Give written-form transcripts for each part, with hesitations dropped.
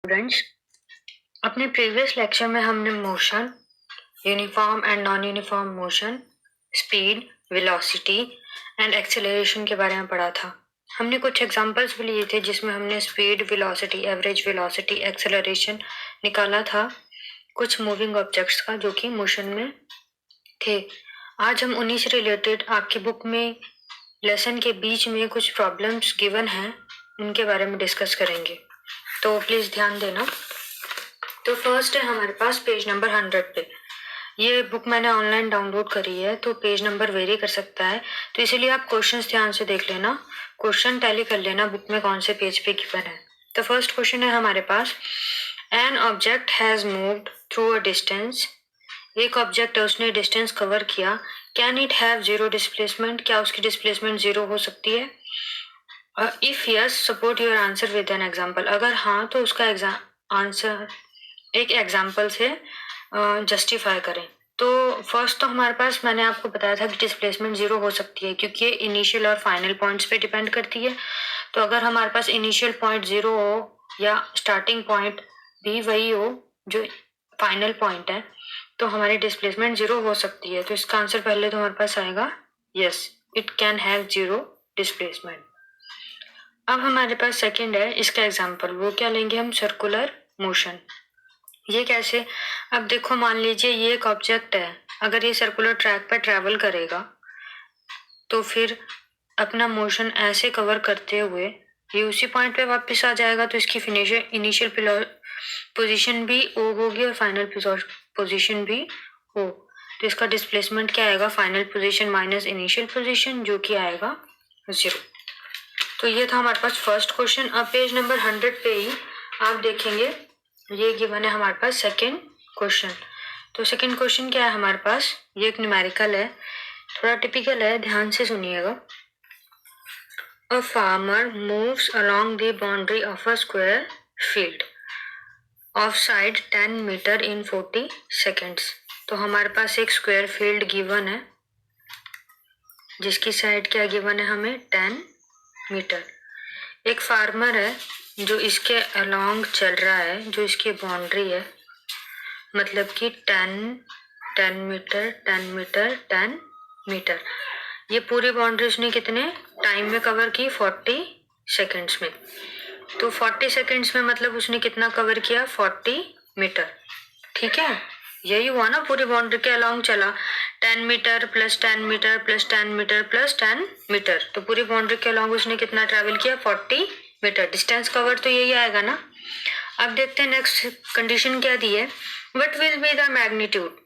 Students, अपने previous lecture में हमने motion, uniform and non uniform motion, speed, velocity and acceleration के बारे में पढ़ा था। हमने कुछ एग्जांपल्स भी लिए थे जिसमें हमने speed, velocity, average velocity, acceleration निकाला था कुछ मूविंग ऑब्जेक्ट्स का जो कि मोशन में थे। आज हम उन्हीं से रिलेटेड आपकी बुक में लेसन के बीच में कुछ प्रॉब्लम्स गिवन हैं, उनके बारे में डिस्कस करेंगे, तो प्लीज ध्यान देना। तो फर्स्ट है हमारे पास पेज नंबर 100 पे। ये बुक मैंने ऑनलाइन डाउनलोड करी है तो पेज नंबर वेरी कर सकता है, तो इसीलिए आप क्वेश्चंस ध्यान से देख लेना, क्वेश्चन टैली कर लेना बुक में कौन से पेज पे गिवन है। तो फर्स्ट क्वेश्चन है हमारे पास, an object has moved through a distance. एक ऑब्जेक्ट है, उसने डिस्टेंस कवर किया। Can it have zero displacement? क्या उसकी डिस्प्लेसमेंट जीरो हो सकती है? If yes, support your answer with an example. अगर हाँ तो उसका आंसर एक एग्जाम्पल से जस्टिफाई करें। तो फर्स्ट तो हमारे पास मैंने आपको बताया था कि डिस्प्लेसमेंट जीरो हो सकती है क्योंकि ये इनिशियल और फाइनल पॉइंट्स पे डिपेंड करती है। तो अगर हमारे पास इनिशियल पॉइंट जीरो हो या स्टार्टिंग पॉइंट भी वही हो जो फाइनल पॉइंट है तो हमारी डिस्प्लेसमेंट जीरो हो सकती है। तो इसका आंसर पहले तो हमारे पास आएगा yes, it can have zero displacement. अब हमारे पास सेकंड है इसका एग्जाम्पल, वो क्या लेंगे हम, सर्कुलर मोशन। ये कैसे? अब देखो, मान लीजिए ये एक ऑब्जेक्ट है, अगर ये सर्कुलर ट्रैक पर ट्रैवल करेगा तो फिर अपना मोशन ऐसे कवर करते हुए ये उसी पॉइंट पे वापस आ जाएगा। तो इसकी इनिशियल पोजीशन भी ओ होगी और फाइनल पोजीशन भी ओ। तो इसका डिस्प्लेसमेंट क्या आएगा, final position minus initial position, जो कि आएगा 0। तो ये था हमारे पास फर्स्ट क्वेश्चन। अब पेज नंबर 100 पे ही आप देखेंगे ये गिवन है हमारे पास सेकेंड क्वेश्चन। तो सेकेंड क्वेश्चन क्या है हमारे पास, ये एक न्यूमेरिकल है, थोड़ा टिपिकल है, ध्यान से सुनिएगा। A farmer moves along the boundary of a square field of side 10 metre in 40 seconds. तो हमारे पास एक स्क्वायर फील्ड गिवन है जिसकी साइड क्या गिवन है हमें, 10 मीटर। एक फार्मर है जो इसके अलोंग चल रहा है, जो इसकी बाउंड्री है, मतलब कि 10 मीटर 10 मीटर 10 मीटर। ये पूरी बाउंड्री उसने कितने टाइम में कवर की, 40 सेकेंड्स में। तो 40 सेकेंड्स में मतलब उसने कितना कवर किया, 40 मीटर। ठीक है, यही हुआ ना, पूरी बाउंड्री के अलोंग चला, 10 metre plus 10 metre plus 10 metre plus 10 metre. तो पूरी बाउंड्री के अलोंग उसने कितना ट्रेवल किया, 40 मीटर। डिस्टेंस कवर तो यही आएगा ना। अब देखते हैं नेक्स्ट कंडीशन क्या दी है, what will be the magnitude.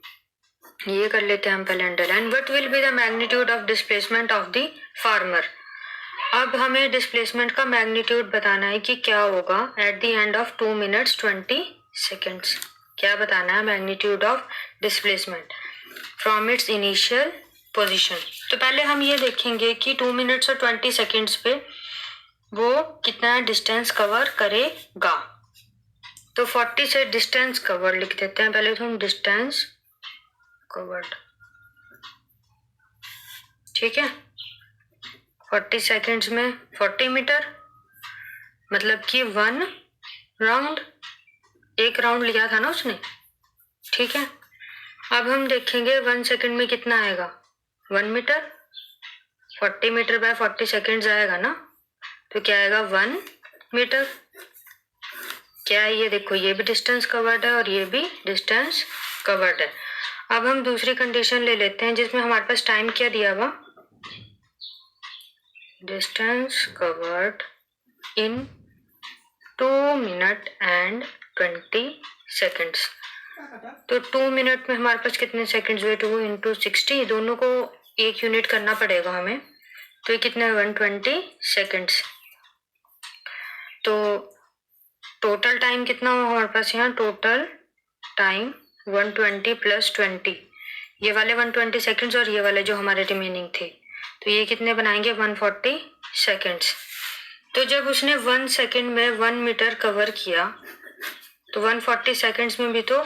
ये कर लेते हैं हम पहले underline, what will be the magnitude of displacement of the farmer. अब हमें डिस्प्लेसमेंट का मैग्नीट्यूड बताना है कि क्या होगा at the end of 2 minutes 20 seconds. क्या बताना है, magnitude of displacement from its initial position. तो पहले हम ये देखेंगे कि 2 मिनट्स और 20 सेकेंड्स पे वो कितना डिस्टेंस कवर करेगा। तो 40 से डिस्टेंस कवर लिख देते हैं पहले तो हम, डिस्टेंस कवर्ड, ठीक है। 40 सेकेंड्स में 40 मीटर, मतलब कि 1 राउंड, एक राउंड लिया था ना उसने, ठीक है। अब हम देखेंगे 1 सेकेंड में कितना आएगा, 1 मीटर, 40 मीटर बाय 40 सेकेंड्स आएगा ना, तो क्या आएगा 1 मीटर। क्या है ये, देखो ये भी डिस्टेंस कवर्ड है और ये भी डिस्टेंस कवर्ड है। अब हम दूसरी कंडीशन ले लेते हैं जिसमें हमारे पास टाइम क्या दिया हुआ, distance covered in 2 minute and 20 seconds. तो 2 मिनट में हमारे पास कितने सेकेंड्स हुए, 2 इंटू 60, दोनों को एक यूनिट करना पड़ेगा हमें, तो ये कितने 120 सेकेंड्स। तो टोटल टाइम कितना हुआ हमारे पास यहाँ, टोटल टाइम 120 प्लस 20, ये वाले 120 सेकेंड्स और ये वाले जो हमारे रिमेनिंग थे, तो ये कितने बनाएंगे, 140 सेकेंड्स। तो जब उसने 1 सेकेंड में 1 मीटर कवर किया तो 140 सेकेंड्स में भी तो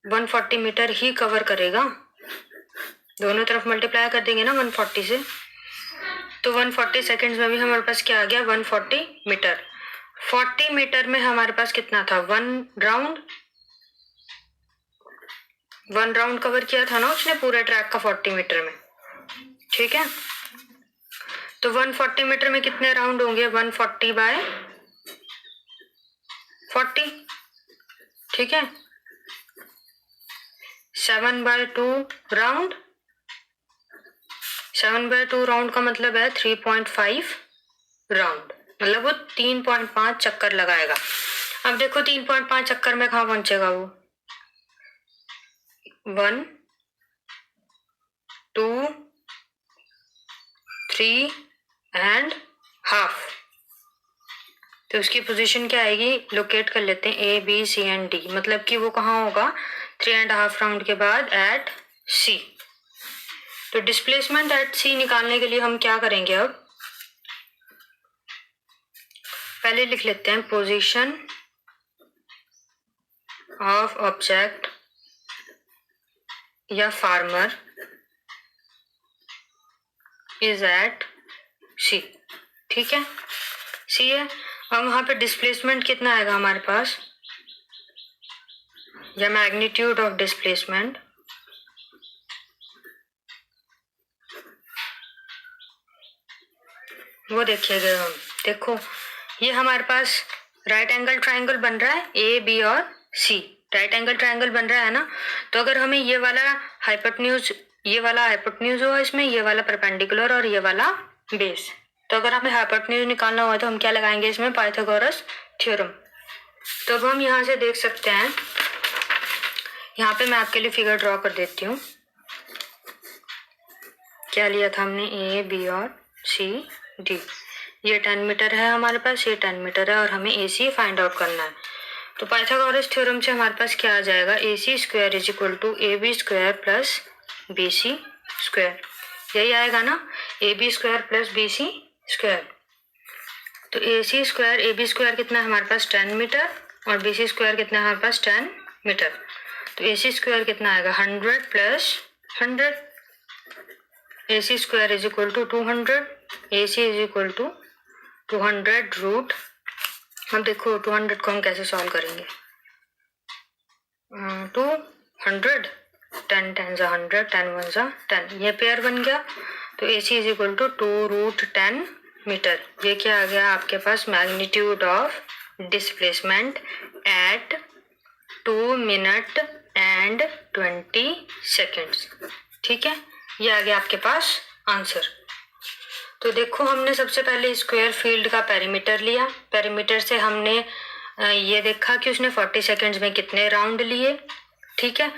140 मीटर ही कवर करेगा, दोनों तरफ मल्टीप्लाई कर देंगे ना 140 से, तो 140 सेकेंड्स में भी हमारे पास क्या आ गया, 140 मीटर। 40 मीटर में हमारे पास कितना था, वन राउंड कवर किया था ना उसने पूरे ट्रैक का 40 मीटर में, ठीक है। तो 140 मीटर में कितने राउंड होंगे, 140/40, ठीक है। 7/2 राउंड, 7/2 राउंड का मतलब है 3.5 राउंड, मतलब वो 3.5 चक्कर लगाएगा। अब देखो 3.5 चक्कर में कहाँ पहुंचेगा वो, 1 2 3 एंड हाफ। तो उसकी पोजीशन क्या आएगी, लोकेट कर लेते हैं, A B C and D, मतलब कि वो कहाँ होगा 3.5 राउंड के बाद एट C। तो डिस्प्लेसमेंट एट C निकालने के लिए हम क्या करेंगे, अब पहले लिख लेते हैं पोजीशन ऑफ ऑब्जेक्ट या फार्मर इज एट C, ठीक है, C है। अब वहां पे डिस्प्लेसमेंट कितना आएगा हमारे पास, या मैग्नीट्यूड ऑफ डिस्प्लेसमेंट, वो देखिएगा हम, देखो ये हमारे पास राइट एंगल ट्राइंगल बन रहा है, A B और C राइट एंगल ट्राइंगल बन रहा है ना। तो अगर हमें ये वाला हाइपोटेन्यूज हुआ इसमें, ये वाला परपेंडिकुलर और ये वाला बेस, तो अगर हमें हाइपोटेन्यूज निकालना हुआ तो हम क्या लगाएंगे इसमें, पाइथागोरस थ्योरम। तो अब हम यहाँ से देख सकते हैं, यहाँ पे मैं आपके लिए फिगर ड्रॉ कर देती हूँ। क्या लिया था हमने, A B और C D, ये 10 मीटर है हमारे पास, ये 10 मीटर है और हमें AC फाइंड आउट करना है। तो पाइथागोरस थ्योरम से हमारे पास क्या आ जाएगा, AC square is equal to AB square plus BC square, यही आएगा ना, AB square plus BC square. तो AC स्क्वायर AB स्क्वायर कितना है हमारे पास 10 मीटर और BC स्क्वायर कितना है हमारे पास 10 मीटर। तो AC स्क्वायर कितना आएगा 100 plus 100, AC square is equal to 200, AC is equal to 200 root, अब देखो 200 को हम कैसे सॉल्व करेंगे, 200, 10 10 जा 100, 10 1 जा 10, ये पेयर बन गया। तो AC is equal to 2√10 metre, ये क्या आ गया आपके पास, magnitude of displacement at 2 minute and 20 seconds, ठीक है, ये आ गया आपके पास आंसर। तो देखो हमने सबसे पहले स्क्वायर फील्ड का पेरीमीटर लिया, पेरीमीटर से हमने ये देखा कि उसने 40 सेकेंड्स में कितने राउंड लिए, ठीक है।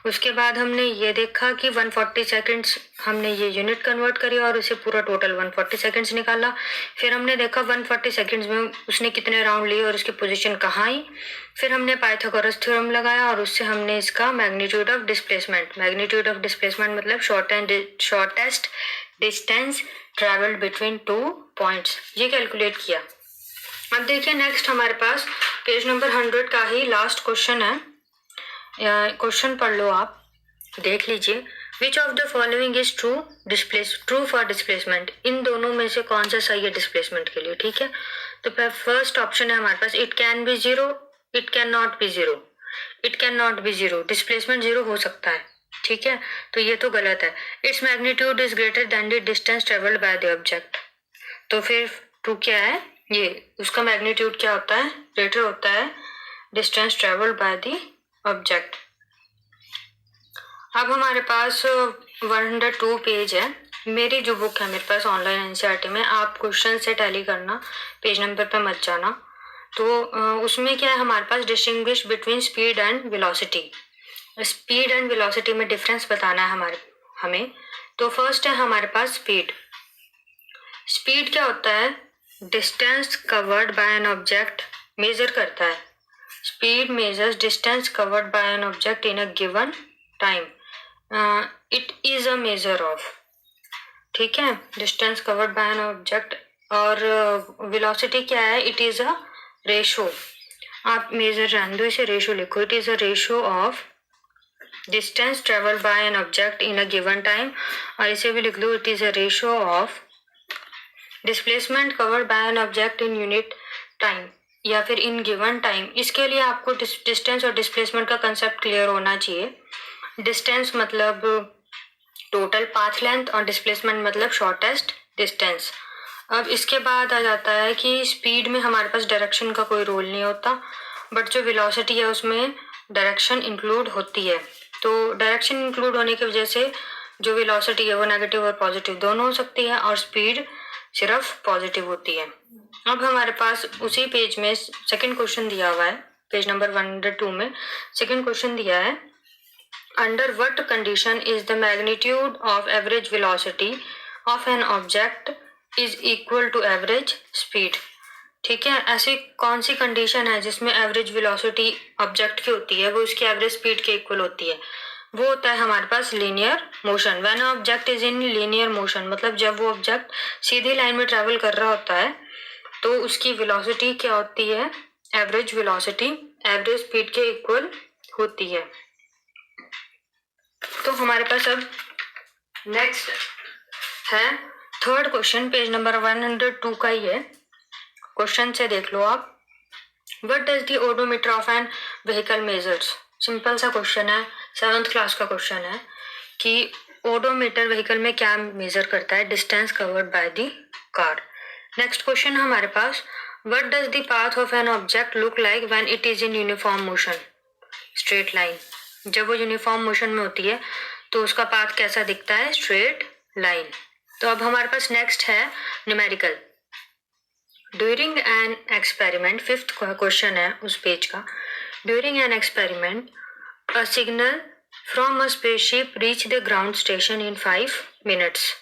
उसके बाद हमने ये देखा कि 140 सेकेंड्स, हमने ये यूनिट कन्वर्ट करी और उसे पूरा टोटल 140 सेकेंड्स निकाला। फिर हमने देखा 140 सेकेंड्स में उसने कितने राउंड लिए और उसकी पोजीशन कहाँ आई। फिर हमने पाइथागोरस थ्योरम लगाया और उससे हमने इसका मैग्नीट्यूड ऑफ डिस्प्लेसमेंट मतलब shortest distance travelled between 2 points, ये कैलकुलेट किया। अब देखिए नेक्स्ट हमारे पास पेज नंबर 100 का ही लास्ट क्वेश्चन है, क्वेश्चन पढ़ लो आप, देख लीजिए। Which of the following is true for displacement, इन दोनों में से कौन सा सही है डिस्प्लेसमेंट के लिए, ठीक है। तो फर्स्ट ऑप्शन है हमारे पास, it can be zero, it can not be zero, it can not be zero, displacement zero हो सकता है, ठीक है, तो ये तो गलत है। Its magnitude is greater than the distance travelled by the object, तो फिर ट्रू क्या है, ये उसका मैग्नीट्यूड क्या होता है, ग्रेटर होता है distance travelled by the object. अब हमारे पास 102 पेज है, मेरी जो बुक है मेरे पास ऑनलाइन एनसीईआरटी में, आप क्वेश्चन से टैली करना, पेज नंबर पे मत जाना। तो उसमें क्या है हमारे पास, distinguish between speed and velocity, speed and velocity में डिफरेंस बताना है हमें। तो फर्स्ट है हमारे पास स्पीड। स्पीड क्या होता है, distance covered by an object measure करता है, speed measures distance covered by an object in a given time, it is a measure of, ठीक है, distance covered by an object. और वेलोसिटी क्या है, इट इज अ रेशो, आप measure जान दो, इसे रेशो लिखो, it is a ratio of distance travel by an object in a given time, और इसे भी लिख लो, it is a ratio of displacement covered by an object in unit time, या फिर इन गिवन टाइम, इसके लिए आपको डिस्टेंस और डिस्प्लेसमेंट का कंसेप्ट क्लियर होना चाहिए। डिस्टेंस मतलब टोटल पाथ लेंथ और डिस्प्लेसमेंट मतलब शॉर्टेस्ट डिस्टेंस। अब इसके बाद आ जाता है कि स्पीड में हमारे पास डायरेक्शन का कोई रोल नहीं होता, बट जो वेलोसिटी है उसमें डायरेक्शन इंक्लूड होती है। तो डायरेक्शन इंक्लूड होने की वजह से जो वेलोसिटी है वो नेगेटिव और पॉजिटिव दोनों हो सकती है, और स्पीड सिर्फ पॉजिटिव होती है। अब हमारे पास उसी पेज में सेकंड क्वेश्चन दिया हुआ है, पेज नंबर 102 में सेकंड क्वेश्चन दिया है, under what condition is the magnitude of average velocity of an object is equal to average speed. ठीक है, ऐसी कौन सी कंडीशन है जिसमें एवरेज वेलोसिटी ऑब्जेक्ट की होती है वो उसकी एवरेज स्पीड के इक्वल होती है? वो होता है हमारे पास linear motion. When object is in linear motion, मतलब जब वो ऑब्जेक्ट सीधी लाइन में ट्रेवल कर रहा होता है तो उसकी वेलोसिटी क्या होती है? एवरेज वेलोसिटी एवरेज स्पीड के इक्वल होती है। तो हमारे पास अब नेक्स्ट है थर्ड क्वेश्चन, पेज नंबर 102 का ही है। क्वेश्चन से देख लो आप, what does the odometer of an vehicle measures. Simple सा क्वेश्चन है, 7th क्लास का क्वेश्चन है कि ओडोमीटर व्हीकल में क्या मेजर करता है? Distance covered by the car. Next question हमारे पास, what does the path of an object look like when it is in uniform motion? Straight line. जब वो यूनिफॉर्म मोशन में होती है तो उसका पाथ कैसा दिखता है? Straight line. तो अब हमारे पास नेक्स्ट है numerical. During an experiment, fifth question है उस पेज का। During an experiment a signal from a spaceship reach the ground station in 5 minutes.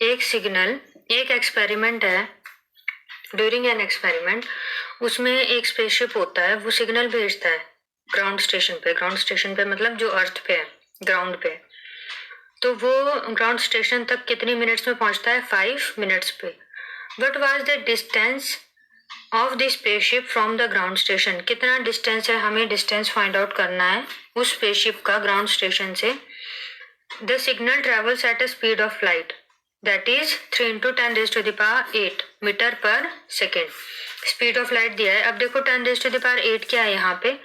एक सिग्नल, एक एक्सपेरिमेंट है, ड्यूरिंग एन एक्सपेरिमेंट उसमें एक स्पेसशिप होता है, वो सिग्नल भेजता है ग्राउंड स्टेशन पे। ग्राउंड स्टेशन पे मतलब जो अर्थ पे है, ग्राउंड पे। तो वो ग्राउंड स्टेशन तक कितनी मिनट्स में पहुंचता है? 5 मिनट्स पे। What was the distance of the spaceship from the ground station? कितना डिस्टेंस है, हमें डिस्टेंस फाइंड आउट करना है उस स्पेसशिप का ग्राउंड स्टेशन से। The signal travels at a speed of light, that is 3 into 10 raised to the power 8 metre पर second. Speed of light दिया है। अब देखो 10 raised to the power 8 क्या है यहाँ पे?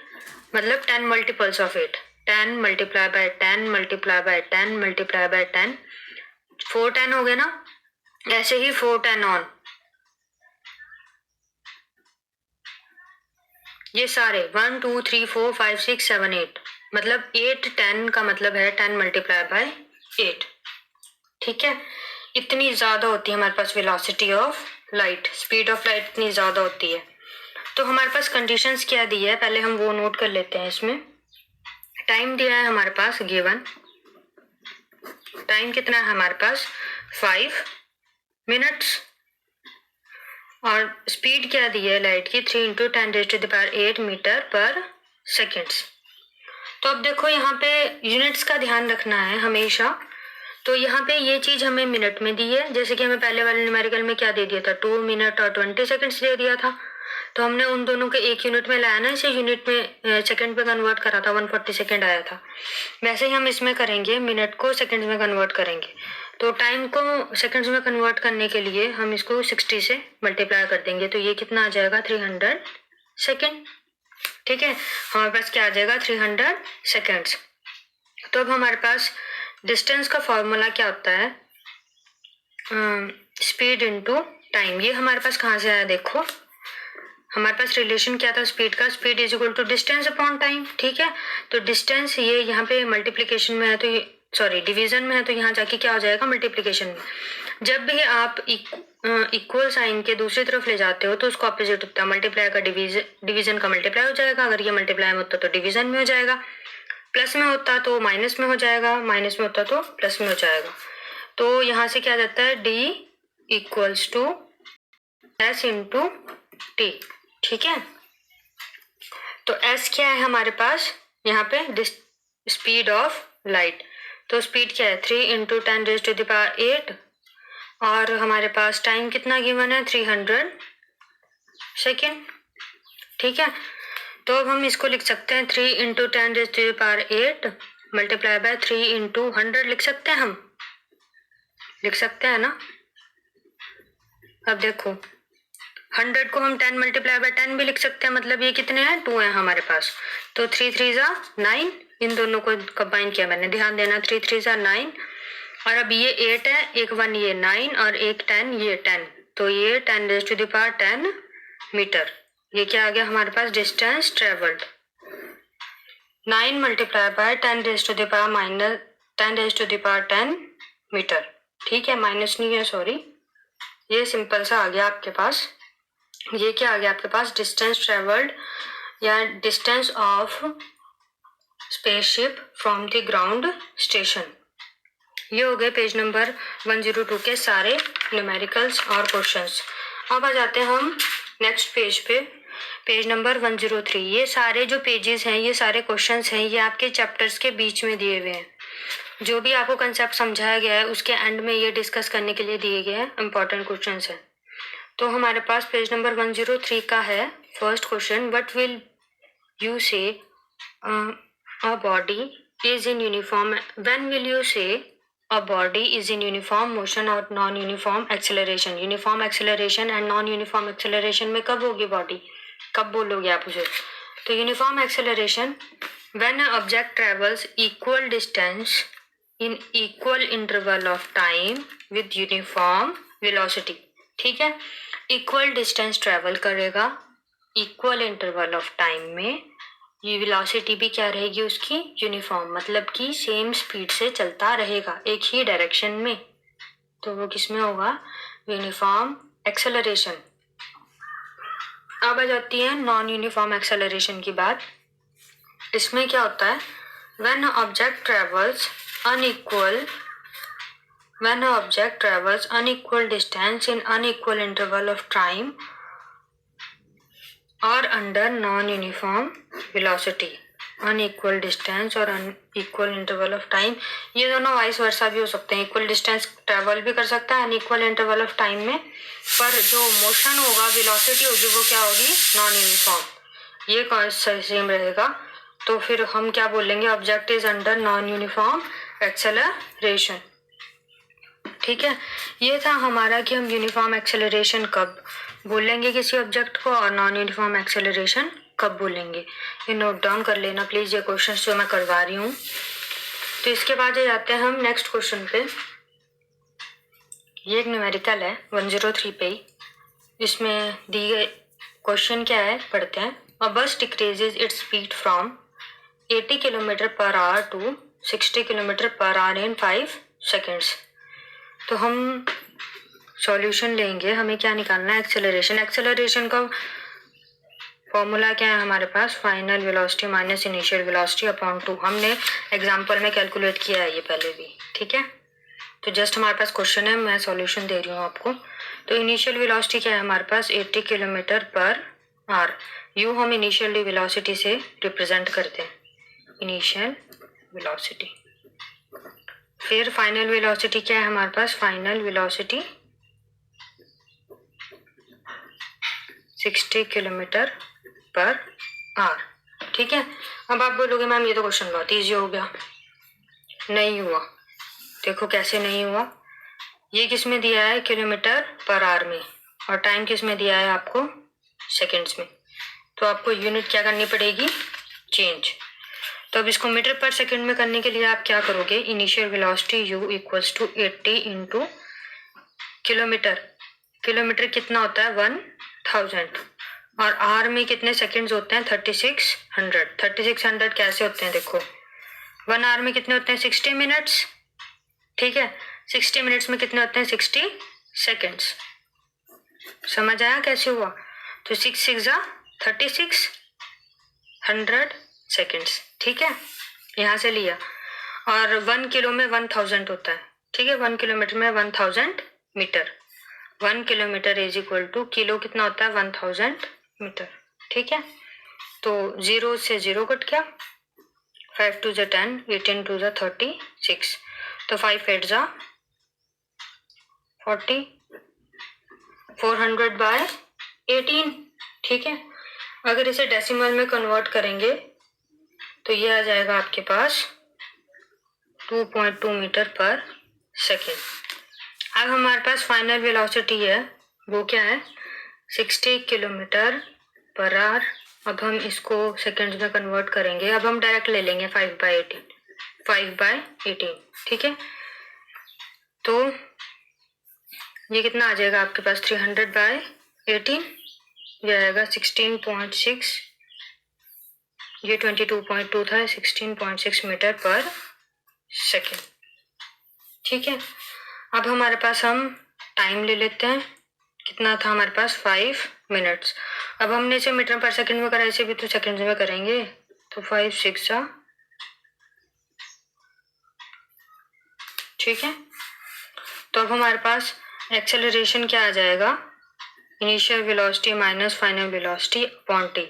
मतलब 10 multiples of 8, 10 multiply by 10 multiply by 10 multiply by 10, 4 10 हो गए ना। ऐसे ही 4 10 ऑन, ये सारे 1 2 3 4 5 6 7 8, मतलब 8 10 का मतलब है 10 मल्टीप्लाई बाय 8। ठीक है, इतनी ज्यादा होती है हमारे पास velocity of light, speed of light इतनी ज्यादा होती है। तो हमारे पास कंडीशंस क्या दी है पहले हम वो नोट कर लेते हैं। इसमें टाइम दिया है हमारे पास गिवन, टाइम कितना है हमारे पास? 5 मिनट्स। और स्पीड क्या दी है लाइट की? 3 into 10 raised to the power 8 metre पर सेकेंड्स। तो अब देखो यहाँ पे यूनिट्स का ध्यान रखना है हमेशा। तो यहाँ पे ये चीज हमें मिनट में दी है, जैसे कि हमें पहले वाले न्यूमेरिकल में क्या दे दिया था? 2 मिनट और 20 सेकेंड्स दे दिया था। तो हमने उन दोनों के एक यूनिट में लाया ना, इसे यूनिट में सेकंड पे कन्वर्ट करा था, 140 सेकेंड आया था। वैसे ही हम इसमें करेंगे, मिनट को सेकेंड में कन्वर्ट करेंगे। तो टाइम को सेकंड्स में कन्वर्ट करने के लिए हम इसको 60 से मल्टीप्लाई कर देंगे, तो ये कितना आ जाएगा? 300 सेकेंड। ठीक है, हमारे पास क्या आ जाएगा? 300 सेकेंड्स। तो अब हमारे पास डिस्टेंस का फॉर्मूला क्या होता है? Speed into time. ये हमारे पास कहाँ से आया? देखो हमारे पास रिलेशन क्या था स्पीड का? Speed is equal to distance upon time. ठीक है, तो डिस्टेंस ये यहाँ पे मल्टीप्लीकेशन में है, तो ये सॉरी डिवीजन में है, तो यहाँ जाके क्या हो जाएगा? मल्टीप्लीकेशन में। जब भी आप इक्वल साइन के दूसरी तरफ ले जाते हो तो उसको ऑपोजिट होता है, मल्टीप्लाई का डिवीजन का मल्टीप्लाई हो जाएगा। अगर ये मल्टीप्लाई में होता तो डिवीजन में हो जाएगा, प्लस में होता तो माइनस में हो जाएगा, माइनस में होता तो प्लस में हो जाएगा। तो यहाँ से क्या जाता है? D equals to s into t. ठीक है, तो एस क्या है हमारे पास यहाँ पे? Speed of light. तो स्पीड क्या है? 3 into 10 raised to the power 8, और हमारे पास टाइम कितना गिवन है? 300 सेकेंड। ठीक है, तो अब हम इसको लिख सकते हैं 3 into 10 raised to the power 8 multiply by 3 into 100 लिख सकते हैं, हम लिख सकते हैं ना। अब देखो 100 को हम 10 मल्टीप्लाई बाय 10 भी लिख सकते हैं, मतलब ये कितने हैं, 2 हैं हमारे पास। तो 3 3 जा 9, इन दोनों को कंबाइन किया मैंने, ध्यान देना, 3 3 जा 9। और अब ये 8 है, एक 1 ये 9 और एक 10 ये 10, तो ये 10⁻10 मीटर। ये क्या आ गया हमारे पास, distance travelled. 9 multiply by 10⁻10 metre. ठीक है, माइनस नहीं है, सॉरी, ये सिंपल सा आ गया आपके पास। ये क्या आ गया आपके पास, डिस्टेंस ट्रेवल्ड या distance of spaceship from the ground station. ये हो गए पेज नंबर 102 के सारे न्यूमेरिकल्स और क्वेश्चंस। अब आ जाते हैं हम नेक्स्ट पेज पे, पेज नंबर 103। ये सारे जो पेजेस हैं, ये सारे क्वेश्चंस हैं, ये आपके चैप्टर्स के बीच में दिए हुए हैं। जो भी आपको कंसेप्ट समझाया गया है उसके एंड में ये डिस्कस करने के लिए दिए गए हैं इंपॉर्टेंट क्वेश्चंस हैं। तो हमारे पास पेज नंबर 103 का है first question, what will you say a body is in uniform, when will you say a body is in uniform motion और non uniform acceleration. Uniform acceleration and non uniform acceleration में कब होगी body, कब बोलोगे आप उसे। तो uniform acceleration when a object travels equal distance in equal interval of time with uniform velocity. ठीक है, इक्वल डिस्टेंस ट्रेवल करेगा इक्वल इंटरवल ऑफ टाइम में, ये वेलोसिटी भी क्या रहेगी उसकी, यूनिफॉर्म, मतलब कि सेम स्पीड से चलता रहेगा एक ही डायरेक्शन में, तो वो किसमें होगा, यूनिफॉर्म एक्सेलरेशन। अब आ जाती है नॉन यूनिफॉर्म एक्सेलरेशन की बात। इसमें क्या होता है, when object travels unequal distance in unequal interval of time or under non-uniform velocity। unequal distance और unequal interval of time, ये दोनों वाइस वर्सा भी हो सकते हैं, इक्वल डिस्टेंस ट्रेवल भी कर सकता है अनइक्वल इंटरवल ऑफ टाइम में, पर जो मोशन होगा, वेलोसिटी होगी, वो क्या होगी, नॉन यूनिफॉर्म, ये सेम रहेगा। तो फिर हम क्या बोलेंगे, object is under non uniform acceleration. ठीक है, ये था हमारा कि हम यूनिफॉर्म एक्सेलरेशन कब बोलेंगे किसी ऑब्जेक्ट को और नॉन यूनिफॉर्म एक्सेलरेशन कब बोलेंगे। ये नोट डाउन कर लेना प्लीज, ये क्वेश्चन जो मैं करवा रही हूँ। तो इसके बाद जाते हैं हम नेक्स्ट क्वेश्चन पे। ये एक न्यूमेरिकल है 103 पे ही, इसमें दी गई क्वेश्चन क्या है, पढ़ते हैं। A bus decreases its speed from 80 kilometre per hour to 60 kilometre per hour in 5 seconds. तो हम सॉल्यूशन लेंगे, हमें क्या निकालना है, एक्सेलरेशन। एक्सेलरेशन का फॉर्मूला क्या है हमारे पास, final velocity minus initial velocity upon 2। हमने एग्जांपल में कैलकुलेट किया है ये पहले भी, ठीक है। तो जस्ट हमारे पास क्वेश्चन है, मैं सॉल्यूशन दे रही हूँ आपको। तो इनिशियल वेलोसिटी क्या है हमारे पास, 80 किलोमीटर पर आवर। यू हम इनिशियल वेलोसिटी से रिप्रेजेंट करते हैं, इनिशियल वेलोसिटी। फिर फाइनल वेलोसिटी क्या है हमारे पास, final velocity 60 kilometre per hour. ठीक है, अब आप बोलोगे मैम ये तो क्वेश्चन बहुत ईजी हो गया। नहीं हुआ, देखो कैसे नहीं हुआ। ये किस में दिया है, किलोमीटर पर आवर में, और टाइम किस में दिया है आपको, सेकेंड्स में। तो आपको यूनिट क्या करनी पड़ेगी, चेंज। तो अब इसको मीटर पर सेकंड में करने के लिए आप क्या करोगे, initial velocity u equals to 80 into kilometre. Kilometre कितना होता है, 1000, और आर में कितने सेकंड्स होते हैं, 3600। 3600 कैसे होते हैं, देखो 1 आवर में कितने होते हैं, 60 मिनट्स। ठीक है, 60 मिनट्स में कितने होते हैं, 60 सेकेंड्स। समझ आया कैसे हुआ। तो 6 6 36 100 सेकेंड्स। ठीक है, यहाँ से लिया। और 1 किलो में 1000 होता है, ठीक है, 1 किलोमीटर में 1000 metre. 1 kilometre is equal to, kilo कितना होता है, 1000 मीटर। ठीक है, तो 0 से 0 कट गया, 5 2 10, 18 2 36, तो 5 8 40, 400 बाय 18। ठीक है, अगर इसे डेसिमल में कन्वर्ट करेंगे तो ये आ जाएगा आपके पास 2.2 मीटर पर सेकेंड। अब हमारे पास फाइनल वेलोसिटी है, वो क्या है, 60 किलोमीटर पर आवर। अब हम इसको सेकेंड्स में कन्वर्ट करेंगे। अब हम डायरेक्ट ले लेंगे 5/18, ठीक है। तो ये कितना आ जाएगा आपके पास, 300/18, ये आएगा 16.6, ये 22.2 था, 16.6 मीटर पर सेकेंड, ठीक है। अब हमारे पास हम टाइम ले लेते हैं, कितना था हमारे पास, 5 मिनट्स। अब हमने इसे मीटर पर सेकेंड में करा, इसे भी तो सेकेंड में करेंगे, तो 5 6 ठीक है। तो अब हमारे पास एक्सेलरेशन क्या आ जाएगा, initial velocity minus final velocity upon T,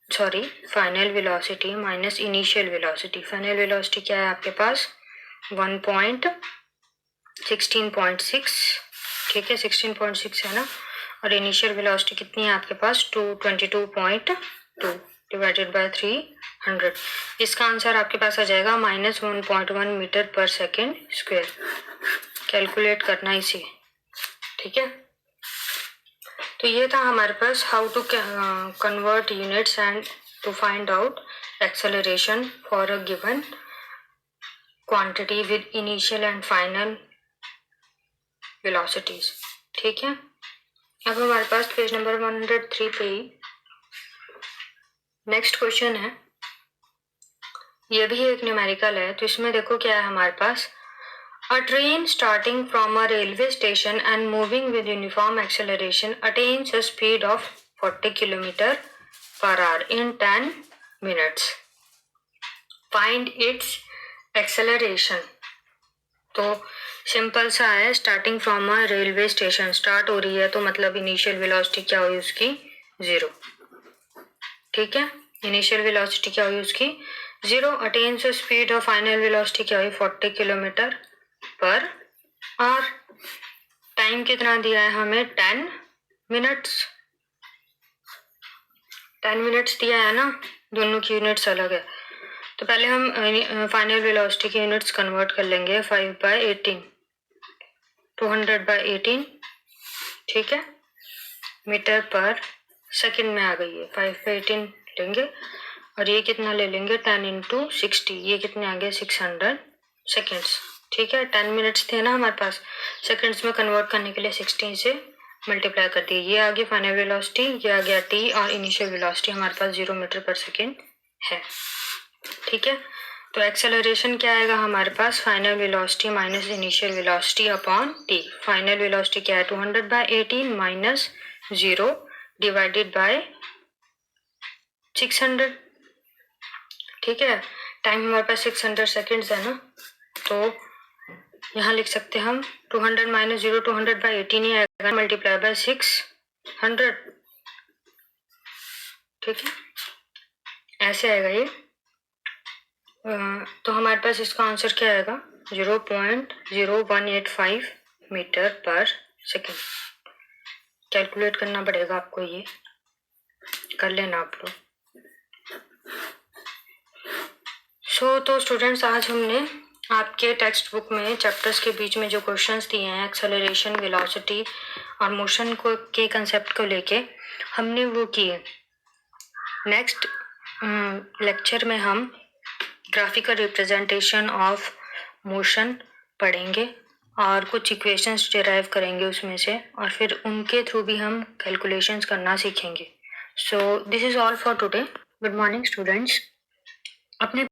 sorry final velocity minus initial velocity. Final velocity क्या है आपके पास, 16.6, ठीक है, 16.6 है ना, और इनिशियल वेलोसिटी कितनी है आपके पास, 22.2 डिवाइडेड बाय 300। इसका आंसर आपके पास आ जाएगा -1.1 मीटर पर सेकेंड स्क्वायर। कैलकुलेट करना इसे, ठीक है। तो ये था हमारे पास how to convert units and to find out acceleration for a given quantity with initial and final velocities, ठीक है। अब हमारे पास पेज नंबर 103 पे नेक्स्ट क्वेश्चन है, ये भी एक न्यूमेरिकल है। तो इसमें देखो क्या है हमारे पास, A train starting from a railway station and moving with uniform acceleration attains a speed of 40 km/h in 10 minutes. Find its acceleration. तो सिंपल सा है, starting from a railway station, start हो रही है तो मतलब इनिशियल वेलोसिटी क्या हुई उसकी, 0, ठीक है। इनिशियल वेलोसिटी क्या हुई उसकी, 0। अटेन्स स्पीड और फाइनल वेलोसिटी क्या हुई, 40 km/h। टाइम कितना दिया है हमें, 10 मिनट्स, 10 मिनट्स दिया है ना, दोनों की यूनिट्स अलग है। तो पहले हम फाइनल वेलोसिटी की यूनिट्स कन्वर्ट कर लेंगे, 5/18, 200/18, ठीक है, मीटर पर सेकेंड में आ गई है। 5/18 लेंगे और ये कितना ले लेंगे, 10 × 60, ये कितने आ गए, 600 सेकेंड्स, ठीक है। 10 मिनट्स थे ना हमारे पास, सेकेंड्स में कन्वर्ट करने के लिए 16 से मल्टीप्लाई कर दिए, ये आ गई फाइनल वेलोसिटी, ये आ गया टी, और इनिशियल वेलोसिटी हमारे पास 0 मीटर पर सेकेंड है, ठीक है। तो एक्सेलरेशन क्या आएगा हमारे पास, final velocity minus initial velocity upon t. Final velocity क्या है, 200/18 माइनस 0 डिवाइडेड बाय 600, ठीक है। टाइम हमारे पास 600 सेकेंड्स है ना, तो यहाँ लिख सकते हैं हम 200 माइनस 0, 200/18 ही आएगा, मल्टीप्लाई बाय 600, ठीक है, ऐसे आएगा ये। तो हमारे पास इसका आंसर क्या आएगा, 0.0185 मीटर पर सेकेंड। कैलकुलेट करना पड़ेगा आपको, ये कर लेना आप लोग। तो स्टूडेंट्स, आज हमने आपके टेक्स्ट बुक में चैप्टर्स के बीच में जो क्वेश्चंस दिए हैं एक्सेलरेशन, वेलोसिटी और मोशन को के कंसेप्ट को लेके हमने वो किए। नेक्स्ट लेक्चर में हम ग्राफिकल रिप्रेजेंटेशन ऑफ मोशन पढ़ेंगे और कुछ इक्वेशंस डिराइव करेंगे उसमें से, और फिर उनके थ्रू भी हम कैलकुलेशंस करना सीखेंगे। So this is all for today. Good morning students. अपने